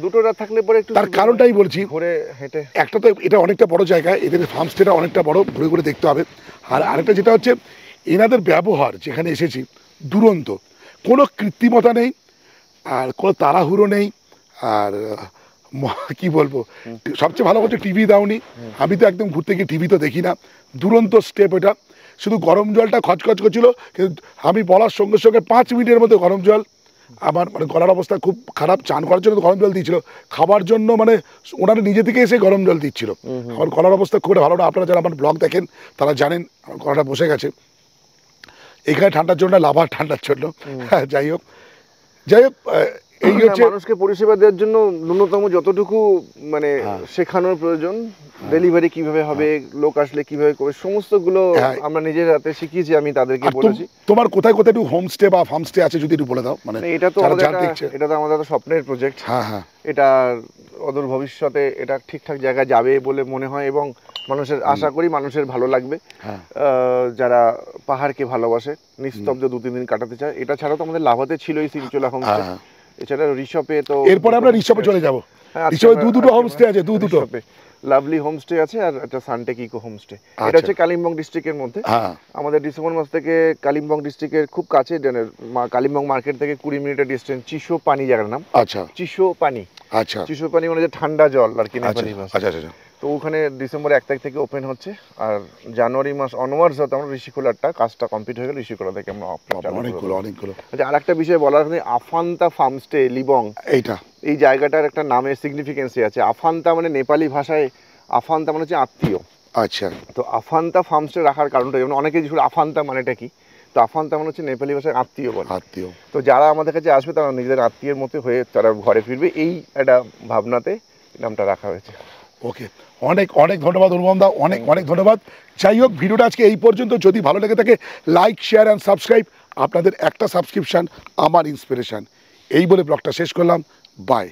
Speaker 4: 2 রাত থাকলে পরে একটু,
Speaker 1: তার কারণটাই বলছি,
Speaker 4: ঘুরে হেঁটে,
Speaker 1: একটা তো এটা অনেকটা বড় জায়গা, এদের ফার্মস্টেটা অনেকটা বড়, ঘুরে ঘুরে দেখতে হবে। আর আরেকটা যেটা হচ্ছে, এনাদের ব্যবহার যেখানে এসেছি দুরন্ত, কোনো কৃত্রিমতা নেই, আর কোনো তাড়াহুড়ো নেই, আর কি বলবো, সবচেয়ে ভালো হচ্ছে টিভি দাওনি। আমি তো একদম ঘুরতে গিয়ে টিভি তো দেখি না, দুরন্ত স্টেপ এটা। শুধু গরম জলটা খচখচ করছিল, কিন্তু আমি বলার সঙ্গে সঙ্গে 5 মিনিটের মধ্যে গরম জল। আমার মানে গলার অবস্থা খুব খারাপ, চান করার জন্য গরম জল দিচ্ছিল, খাবার জন্য মানে ওনারা নিজে থেকে এসে গরম জল দিচ্ছিল। আমার গলার অবস্থা খুব ভালো না, আপনারা যারা আমার ব্লগ দেখেন তারা জানেন আমার গলাটা বসে গেছে। এখানে ঠান্ডার জন্য, লাভার ঠান্ডার জন্য। যাই হোক এই হচ্ছে
Speaker 4: মানুষকে পরিষেবা দেওয়ার জন্য ন্যূনতম যতটুকু মানে শেখানোর প্রয়োজন, ডেলিভারি কিভাবে হবে, লোক আসলে কিভাবে করবে, সমস্তগুলো আমরা নিজের হাতে শিখিয়েছি, আমি তাদেরকে বলেছি।
Speaker 1: তোমার কোথায় কোথায় একটু হোমস্টে বা ফার্মস্টে আছে যদি একটু বলে দাও। মানে
Speaker 4: এটা তো আমাদের একটা স্বপ্নের প্রজেক্ট। এটা অদূর ভবিষ্যতে এটা ঠিকঠাক জায়গায় যাবে বলে মনে হয়, এবং মানুষের আশা করি মানুষের ভালো লাগবে, যারা পাহাড়কে ভালোবাসে, নিস্তব্ধ 2-3 দিন কাটাতে চায়। এটা ছাড়াও তো আমাদের লাভাতে ছিল এই সিনচোলা হোমস্টে, এছাড়া ঋষভে, তো
Speaker 1: এরপর আমরা ঋষভে চলে যাব। ঋষভে 2 হোমস্টে আছে, 2
Speaker 4: লাভলি হোমস্টে আছে, আর একটা সানটেক ইকো হোমস্টে। এটা হচ্ছে কালিম্পং ডিস্ট্রিক্টের মধ্যে। আমাদের ডিসেম্বর মাস থেকে কালিম্পং ডিস্ট্রিক্টের খুব কাছে, কালিম্পং মার্কেট থেকে 20 মিনিটের ডিস্টেন্স, চিশো পানি জায়গার নাম।
Speaker 1: আচ্ছা,
Speaker 4: চিশো পানি।
Speaker 1: আচ্ছা,
Speaker 4: চিশো পানি মানে যে ঠান্ডা জল আর কি নেপালি ভাষা।
Speaker 1: আচ্ছা আচ্ছা। তো
Speaker 4: ওখানে ডিসেম্বর 1 তারিখ থেকে ওপেন হচ্ছে, আর জানুয়ারি মাস অনওয়ার্ডস হতে আমরা ঋষিকোলারটা কাজটা কমপ্লিট হয়ে গেল, ঋষিকোলা থেকে আমরা
Speaker 1: অনেকগুলো।
Speaker 4: আচ্ছা, আর একটা বিষয় বলার আছে, আফান্তা ফার্মস্টে লিবং,
Speaker 1: এইটা
Speaker 4: এই জায়গাটার একটা নামের সিগনিফিকেন্সই আছে। আফান্তা মানে নেপালি ভাষায় আফান্তা মানে হচ্ছে আত্মীয়।
Speaker 1: আচ্ছা,
Speaker 4: তো আফান্তা ফার্মসটা রাখার কারণটা, যেমন অনেকে জিজ্ঞেস আফান্তা মানেটা কি, তো আফান্তা মানে হচ্ছে নেপালি ভাষায় আত্মীয় বলে।
Speaker 1: আত্মীয়।
Speaker 4: তো যারা আমাদের কাছে আসবে তারা নিজেদের আত্মীয়ের মতো হয়ে তারা ঘরে ফিরবে, এই একটা ভাবনাতে নামটা রাখা হয়েছে।
Speaker 1: ওকে, অনেক অনেক ধন্যবাদ অনুপম দা, অনেক অনেক ধন্যবাদ। যাই হোক, ভিডিওটা আজকে এই পর্যন্ত। যদি ভালো লেগে থাকে লাইক, শেয়ার অ্যান্ড সাবস্ক্রাইব। আপনাদের একটা সাবস্ক্রিপশান আমার ইন্সপিরেশান। এই বলে ব্লগটা শেষ করলাম। বাই।